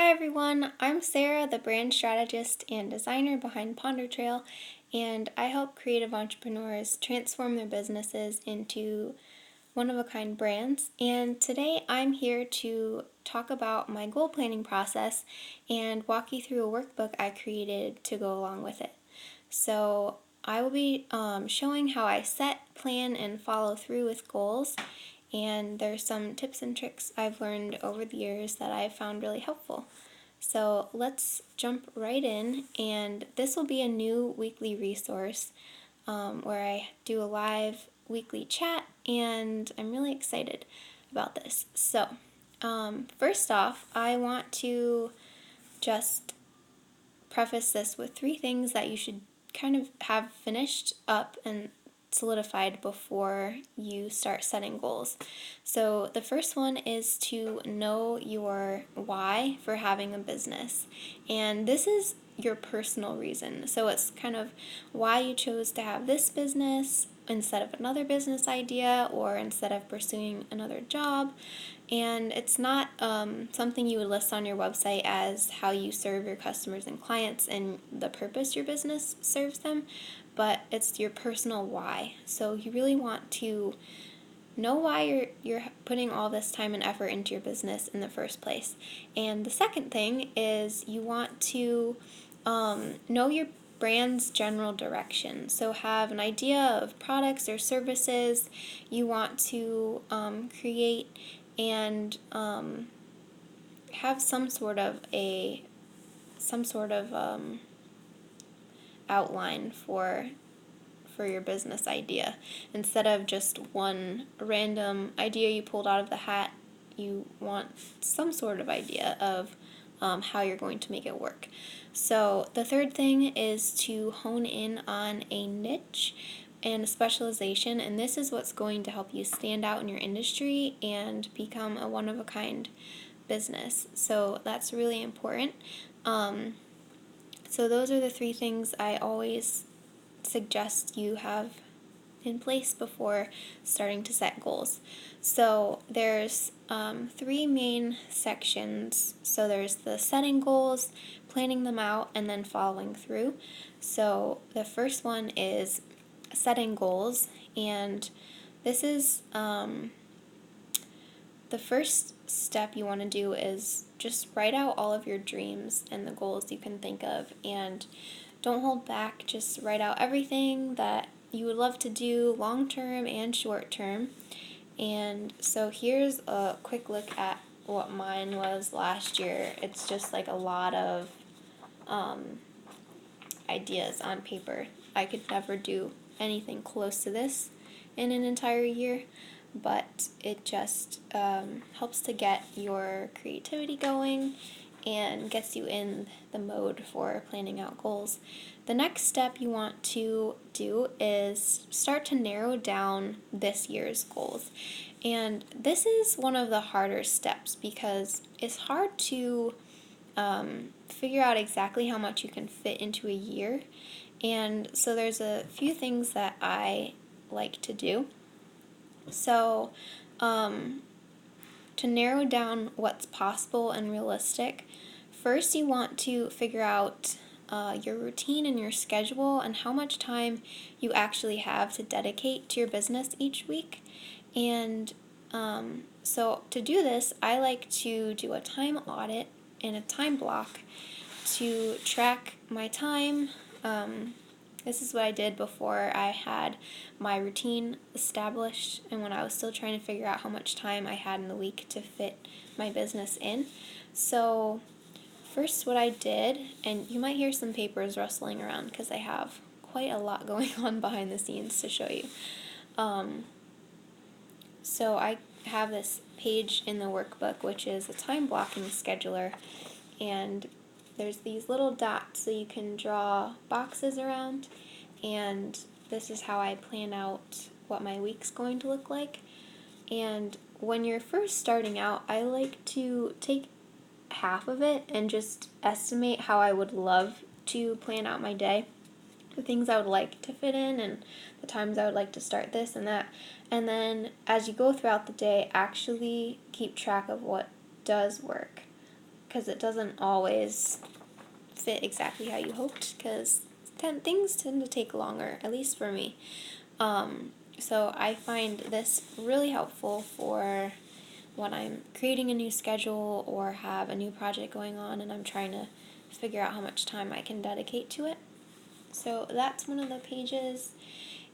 Hi everyone, I'm Sarah, the brand strategist and designer behind Ponderstream, and I help creative entrepreneurs transform their businesses into one-of-a-kind brands. And today I'm here to talk about my goal planning process and walk you through a workbook I created to go along with it. So I will be showing how I set, plan, and follow through with goals. And there's some tips and tricks I've learned over the years that I've found really helpful. So let's jump right in, and this will be a new weekly resource where I do a live weekly chat, and I'm really excited about this. So, first off, I want to just preface this with three things that you should kind of have finished up and solidified before you start setting goals. So, the first one is to know your why for having a business. And this is your personal reason. So, it's kind of why you chose to have this business instead of another business idea or instead of pursuing another job. And it's not something you would list on your website as how you serve your customers and clients and the purpose your business serves them, but it's your personal why. So you really want to know why you're putting all this time and effort into your business in the first place. And the second thing is you want to know your brand's general direction. So have an idea of products or services you want to create and have some sort of outline for your business idea instead of just one random idea you pulled out of the hat. You want some sort of idea of how you're going to make it work. So the third thing is to hone in on a niche and a specialization, and this is what's going to help you stand out in your industry and become a one-of-a-kind business. So that's really important. So those are the three things I always suggest you have in place before starting to set goals. So there's three main sections. So there's the setting goals, planning them out, and then following through. So the first one is setting goals, and this is the first step you want to do is just write out all of your dreams and the goals you can think of, and don't hold back. Just write out everything that you would love to do long term and short term. And so here's a quick look at what mine was last year. It's just like a lot of ideas on paper. I could never do anything close to this in an entire year, but it just helps to get your creativity going and gets you in the mode for planning out goals. The next step you want to do is start to narrow down this year's goals. And this is one of the harder steps because it's hard to figure out exactly how much you can fit into a year. And so there's a few things that I like to do. So, to narrow down what's possible and realistic, first you want to figure out your routine and your schedule and how much time you actually have to dedicate to your business each week. And so to do this, I like to do a time audit and a time block to track my time. This is what I did before I had my routine established and when I was still trying to figure out how much time I had in the week to fit my business in. So first what I did, and you might hear some papers rustling around because I have quite a lot going on behind the scenes to show you. So I have this page in the workbook, which is a time blocking scheduler, and there's these little dots so you can draw boxes around, and this is how I plan out what my week's going to look like. And when you're first starting out, I like to take half of it and just estimate how I would love to plan out my day, the things I would like to fit in and the times I would like to start this and that. And then as you go throughout the day, actually keep track of what does work. because it doesn't always fit exactly how you hoped, because things tend to take longer, at least for me. So I find this really helpful for when I'm creating a new schedule or have a new project going on and I'm trying to figure out how much time I can dedicate to it. So that's one of the pages.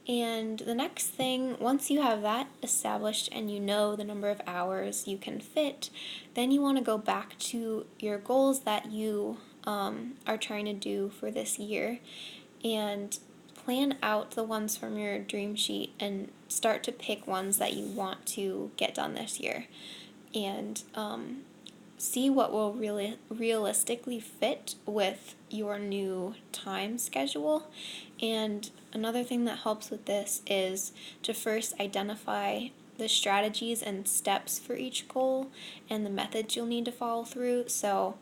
And the next thing, once you have that established and you know the number of hours you can fit, then you want to go back to your goals that you are trying to do for this year and plan out the ones from your dream sheet and start to pick ones that you want to get done this year. And see what will really realistically fit with your new time schedule. And another thing that helps with this is to first identify the strategies and steps for each goal and the methods you'll need to follow through. So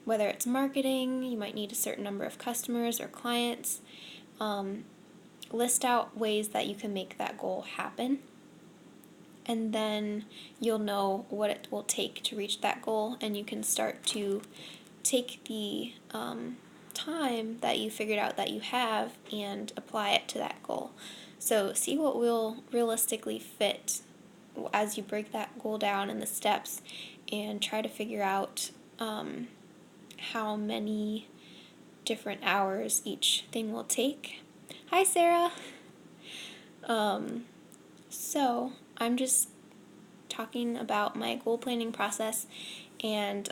whether it's marketing, you might need a certain number of customers or clients. List out ways that you can make that goal happen. And then you'll know what it will take to reach that goal, and you can start to take the time that you figured out that you have and apply it to that goal. So see what will realistically fit as you break that goal down in the steps and try to figure out how many different hours each thing will take. Hi, Sarah. So I'm just talking about my goal planning process and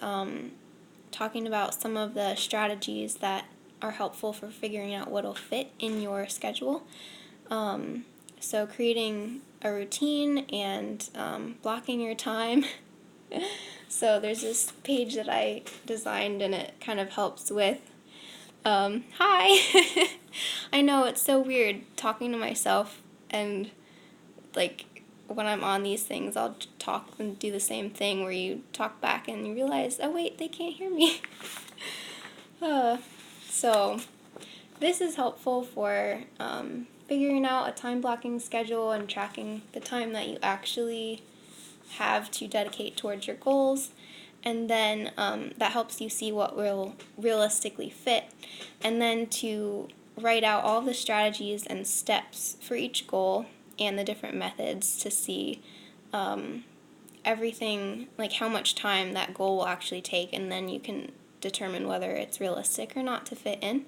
talking about some of the strategies that are helpful for figuring out what'll fit in your schedule. So creating a routine and blocking your time. So there's this page that I designed and it kind of helps with hi. I know it's so weird talking to myself, and like when I'm on these things I'll talk and do the same thing where you talk back and you realize, oh wait, they can't hear me. So this is helpful for figuring out a time blocking schedule and tracking the time that you actually have to dedicate towards your goals. And then that helps you see what will realistically fit. And then to write out all the strategies and steps for each goal and the different methods to see everything, like how much time that goal will actually take, and then you can determine whether it's realistic or not to fit in.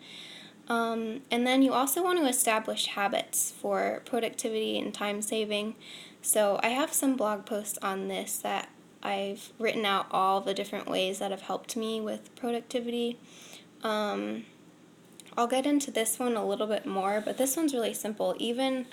And then you also want to establish habits for productivity and time saving. So I have some blog posts on this that I've written out all the different ways that have helped me with productivity. I'll get into this one a little bit more, but this one's really simple. Even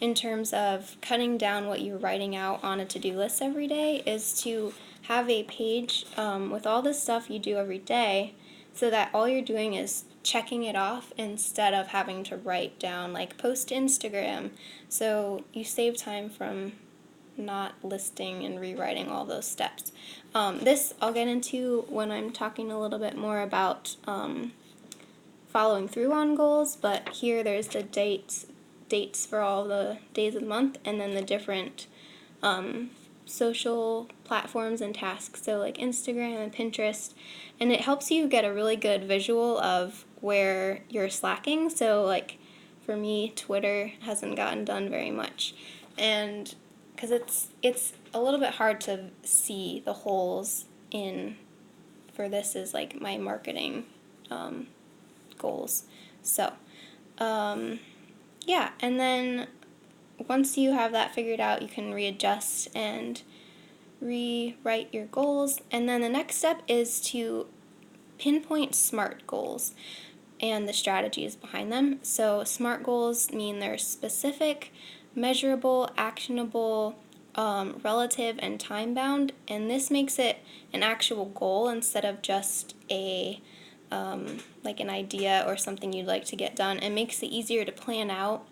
in terms of cutting down what you're writing out on a to-do list every day is to have a page with all the stuff you do every day so that all you're doing is checking it off instead of having to write down, like, post to Instagram. So you save time from not listing and rewriting all those steps. This I'll get into when I'm talking a little bit more about following through on goals, but here there's the dates for all the days of the month, and then the different social platforms and tasks, so like Instagram and Pinterest, and it helps you get a really good visual of where you're slacking. So like for me, Twitter hasn't gotten done very much, and because it's a little bit hard to see the holes in, for this is like my marketing goals. So yeah, and then once you have that figured out, you can readjust and rewrite your goals. And then the next step is to pinpoint SMART goals and the strategies behind them. So SMART goals mean they're specific, measurable, actionable, relative, and time-bound. And this makes it an actual goal instead of just a like an idea or something you'd like to get done. It makes it easier to plan out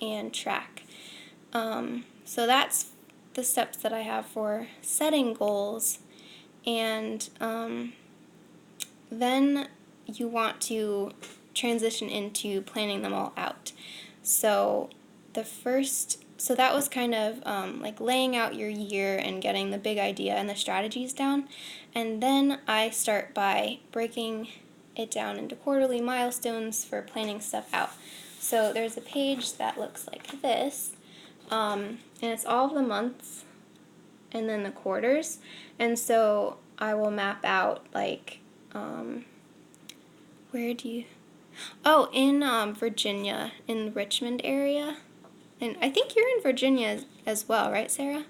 and track. So that's the steps that I have for setting goals. And then you want to transition into planning them all out. So the first so that was kind of like laying out your year and getting the big idea and the strategies down. And then I start by breaking it down into quarterly milestones for planning stuff out. So there's a page that looks like this, and it's all of the months and then the quarters. And so I will map out like, where do you, oh, in Virginia, in the Richmond area. And I think you're in Virginia as well, right, Sarah?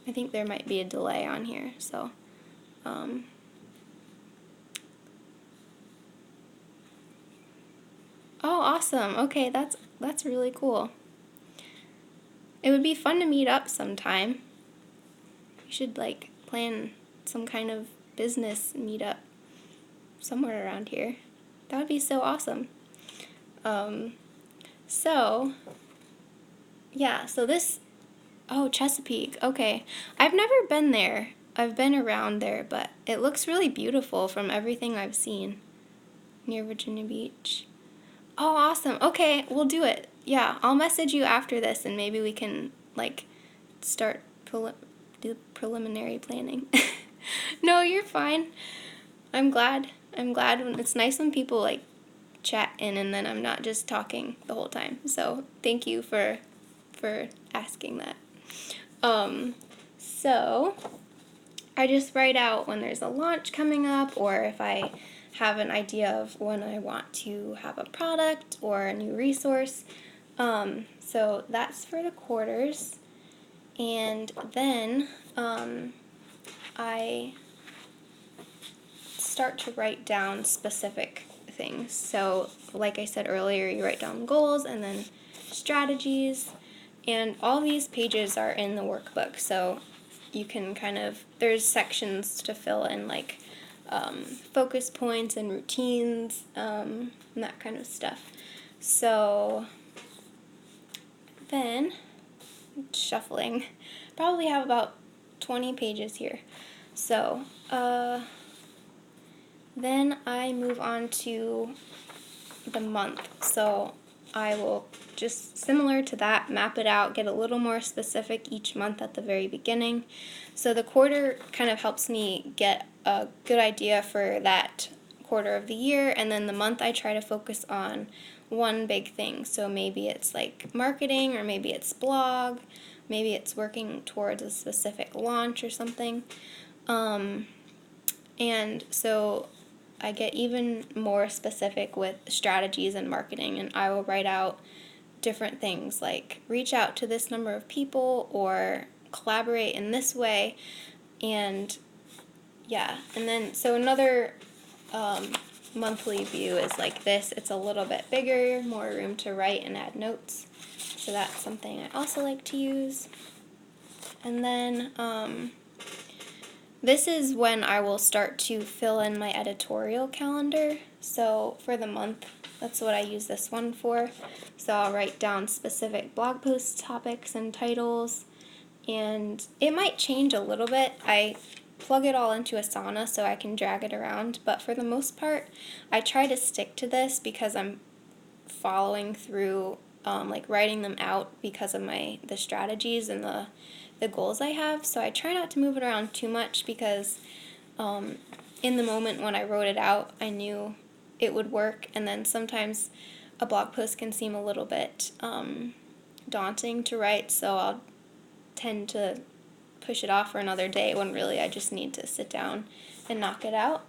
I think there might be a delay on here, so. Oh, awesome. Okay, that's really cool. It would be fun to meet up sometime. We should like plan some kind of business meetup somewhere around here. That would be so awesome. So, yeah, so this, oh, Chesapeake, okay. I've never been there. I've been around there, but it looks really beautiful from everything I've seen near Virginia Beach. Oh, awesome. Okay, we'll do it. Yeah, I'll message you after this and maybe we can, like, start do preliminary planning. No, you're fine. I'm glad. It's nice when people, like, chat in and then I'm not just talking the whole time. So thank you for asking that. So I just write out when there's a launch coming up, or if I have an idea of when I want to have a product or a new resource. So that's for the quarters. And then I start to write down specific things. So like I said earlier, you write down goals and then strategies, and all these pages are in the workbook, so you can kind of, there's sections to fill in like focus points and routines, and that kind of stuff. So then, shuffling, probably have about 20 pages here. So then I move on to the month. So I will just, similar to that, map it out, get a little more specific each month at the very beginning. So the quarter kind of helps me get a good idea for that quarter of the year, and then the month I try to focus on one big thing. So maybe it's like marketing, or maybe it's blog, maybe it's working towards a specific launch or something. And so I get even more specific with strategies and marketing, and I will write out different things like reach out to this number of people or collaborate in this way. And yeah, and then so another monthly view is like this. It's a little bit bigger, more room to write and add notes. So that's something I also like to use. And then this is when I will start to fill in my editorial calendar. So for the month, that's what I use this one for. So I'll write down specific blog post topics and titles, and it might change a little bit. I plug it all into Asana so I can drag it around, but for the most part, I try to stick to this because I'm following through, like writing them out because of the strategies and the goals I have. So I try not to move it around too much because in the moment when I wrote it out, I knew it would work, and then sometimes a blog post can seem a little bit daunting to write, so I'll tend to push it off for another day when really I just need to sit down and knock it out.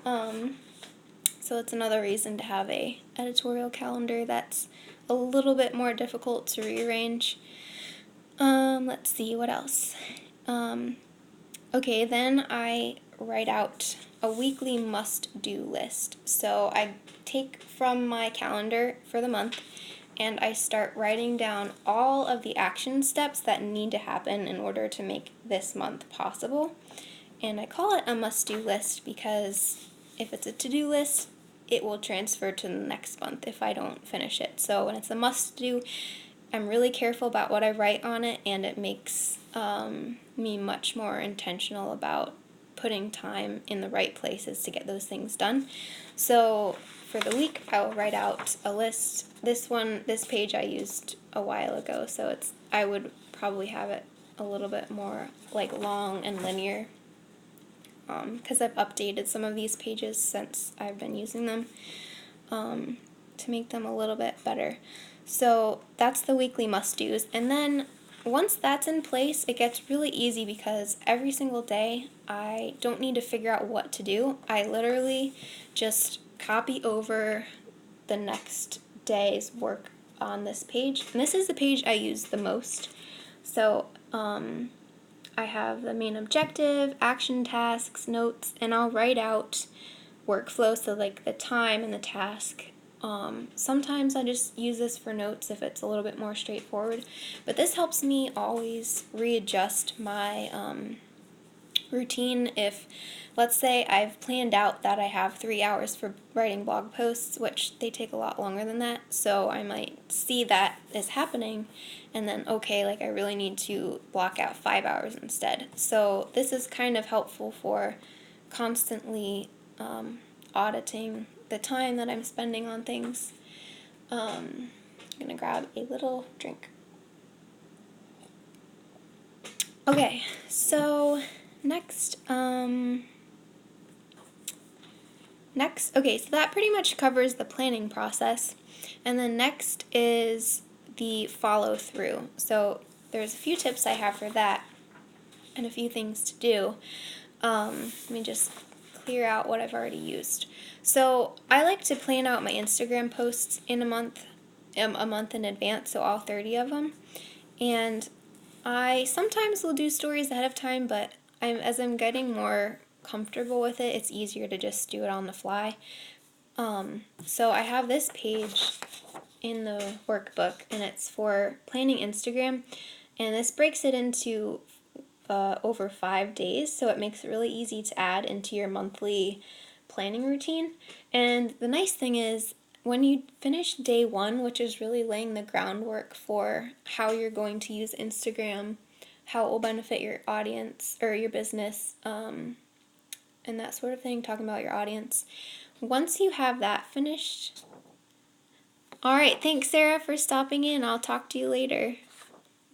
So it's another reason to have a editorial calendar that's a little bit more difficult to rearrange. Let's see, what else? Okay, then I write out a weekly must-do list. So I take from my calendar for the month and I start writing down all of the action steps that need to happen in order to make this month possible. And I call it a must-do list because if it's a to-do list, it will transfer to the next month if I don't finish it. So when it's a must-do, I'm really careful about what I write on it, and it makes me much more intentional about putting time in the right places to get those things done. So for the week, I'll write out a list. This page I used a while ago, so I would probably have it a little bit more like long and linear, because I've updated some of these pages since I've been using them, to make them a little bit better. So that's the weekly must-dos. And then once that's in place, it gets really easy because every single day I don't need to figure out what to do. I literally just copy over the next day's work on this page. And this is the page I use the most. So I have the main objective, action tasks, notes, and I'll write out workflow, so like the time and the task. Sometimes I just use this for notes if it's a little bit more straightforward, but this helps me always readjust my routine. If, let's say, I've planned out that I have 3 hours for writing blog posts, which they take a lot longer than that, so I might see that is happening and then, okay, like I really need to block out 5 hours instead. So this is kind of helpful for constantly auditing the time that I'm spending on things. I'm gonna grab a little drink. Okay, so next, okay, so that pretty much covers the planning process. And then next is the follow through. So there's a few tips I have for that and a few things to do. Let me just clear out what I've already used. So I like to plan out my Instagram posts in a month in advance, so all 30 of them. And I sometimes will do stories ahead of time, but as I'm getting more comfortable with it, it's easier to just do it on the fly. So I have this page in the workbook, and it's for planning Instagram, and this breaks it into over 5 days, so it makes it really easy to add into your monthly planning routine. And the nice thing is, when you finish day 1, which is really laying the groundwork for how you're going to use Instagram, how it will benefit your audience or your business, and that sort of thing, talking about your audience. Once you have that finished, all right, thanks Sarah for stopping in. I'll talk to you later.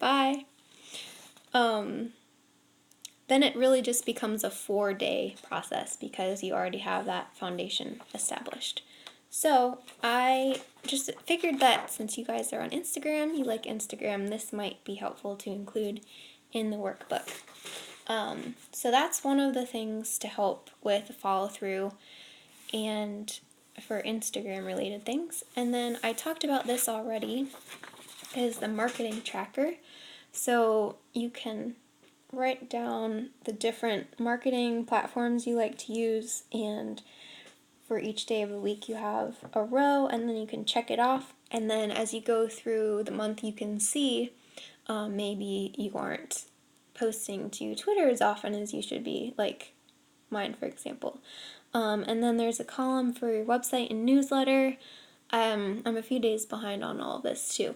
Bye. Then it really just becomes a 4-day process because you already have that foundation established. So I just figured that since you guys are on Instagram, you like Instagram, this might be helpful to include in the workbook. So that's one of the things to help with follow through and for Instagram related things. And then I talked about this already, is the marketing tracker. So you can write down the different marketing platforms you like to use, and for each day of the week you have a row, and then you can check it off, and then as you go through the month you can see maybe you aren't posting to Twitter as often as you should be, like mine for example. And then there's a column for your website and newsletter. I'm a few days behind on all of this too,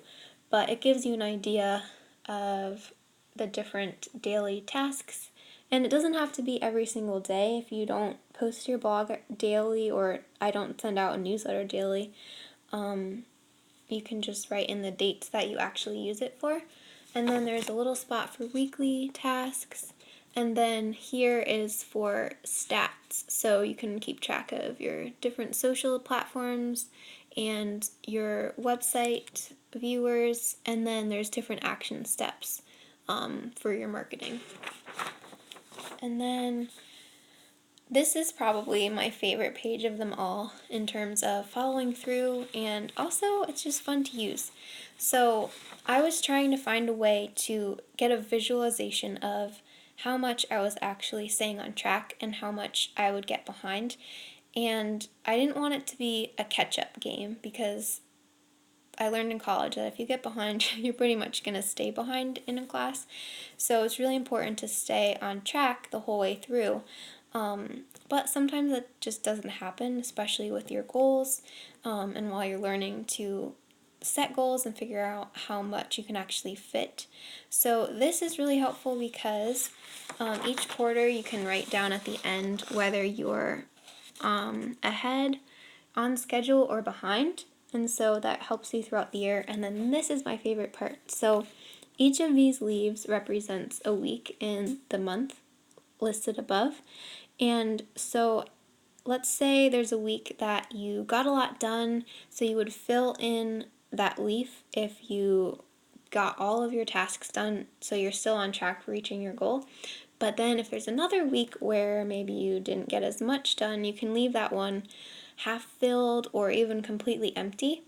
but it gives you an idea of the different daily tasks. And it doesn't have to be every single day. If you don't post your blog daily, or I don't send out a newsletter daily, you can just write in the dates that you actually use it for. And then there's a little spot for weekly tasks. And then here is for stats. So you can keep track of your different social platforms and your website viewers. And then there's different action steps for your marketing. And then this is probably my favorite page of them all in terms of following through, and also it's just fun to use. So I was trying to find a way to get a visualization of how much I was actually staying on track and how much I would get behind. And I didn't want it to be a catch-up game, because I learned in college that if you get behind, you're pretty much going to stay behind in a class. So it's really important to stay on track the whole way through. But sometimes it just doesn't happen, especially with your goals, and while you're learning to set goals and figure out how much you can actually fit. So this is really helpful because each quarter you can write down at the end whether you're ahead, on schedule, or behind. And so that helps you throughout the year. And then this is my favorite part. So each of these leaves represents a week in the month listed above. And so let's say there's a week that you got a lot done, so you would fill in that leaf if you got all of your tasks done, so you're still on track for reaching your goal. But then if there's another week where maybe you didn't get as much done, you can leave that one half filled or even completely empty.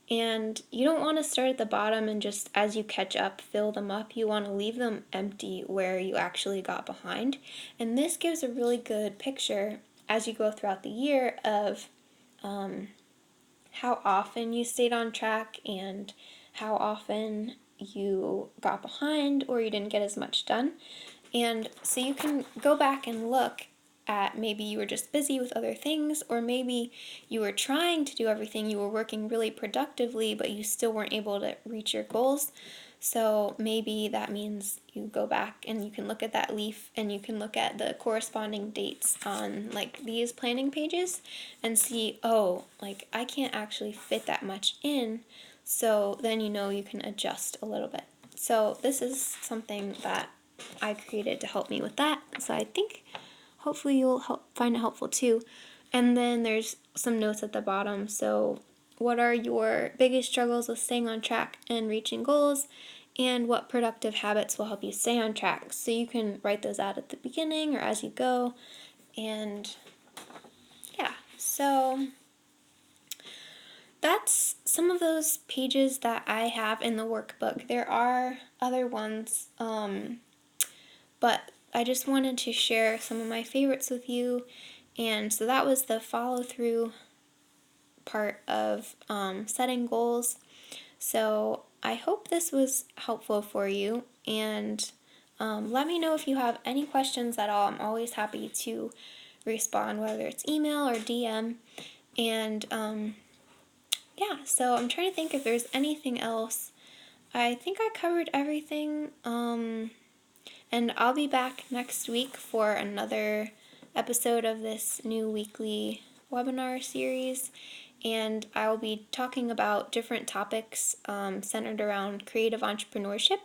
And you don't want to start at the bottom and just as you catch up fill them up. You want to leave them empty where you actually got behind. And this gives a really good picture as you go throughout the year of how often you stayed on track and how often you got behind or you didn't get as much done. And so you can go back and look at maybe you were just busy with other things, or maybe you were trying to do everything, you were working really productively, but you still weren't able to reach your goals. So maybe that means you go back and you can look at that leaf and you can look at the corresponding dates on like these planning pages and see, oh, like I can't actually fit that much in. So then you know you can adjust a little bit. So this is something that I created to help me with that. So I think hopefully you'll find it helpful too. And then there's some notes at the bottom. So what are your biggest struggles with staying on track and reaching goals? And what productive habits will help you stay on track? So you can write those out at the beginning or as you go. And yeah, so that's some of those pages that I have in the workbook. There are other ones, but I just wanted to share some of my favorites with you. And so that was the follow through part of setting goals. So I hope this was helpful for you. And let me know if you have any questions at all. I'm always happy to respond, whether it's email or DM. And yeah, so I'm trying to think if there's anything else. I think I covered everything. And I'll be back next week for another episode of this new weekly webinar series. And I will be talking about different topics centered around creative entrepreneurship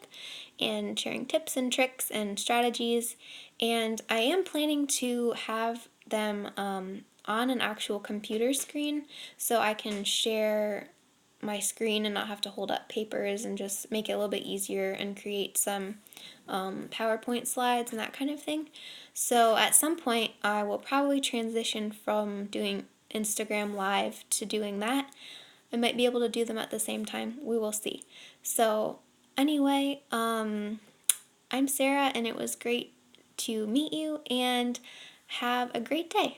and sharing tips and tricks and strategies. And I am planning to have them on an actual computer screen so I can share my screen and not have to hold up papers and just make it a little bit easier and create some PowerPoint slides and that kind of thing. So at some point I will probably transition from doing Instagram Live to doing that. I might be able to do them at the same time. We will see. So anyway, I'm Sarah and it was great to meet you and have a great day.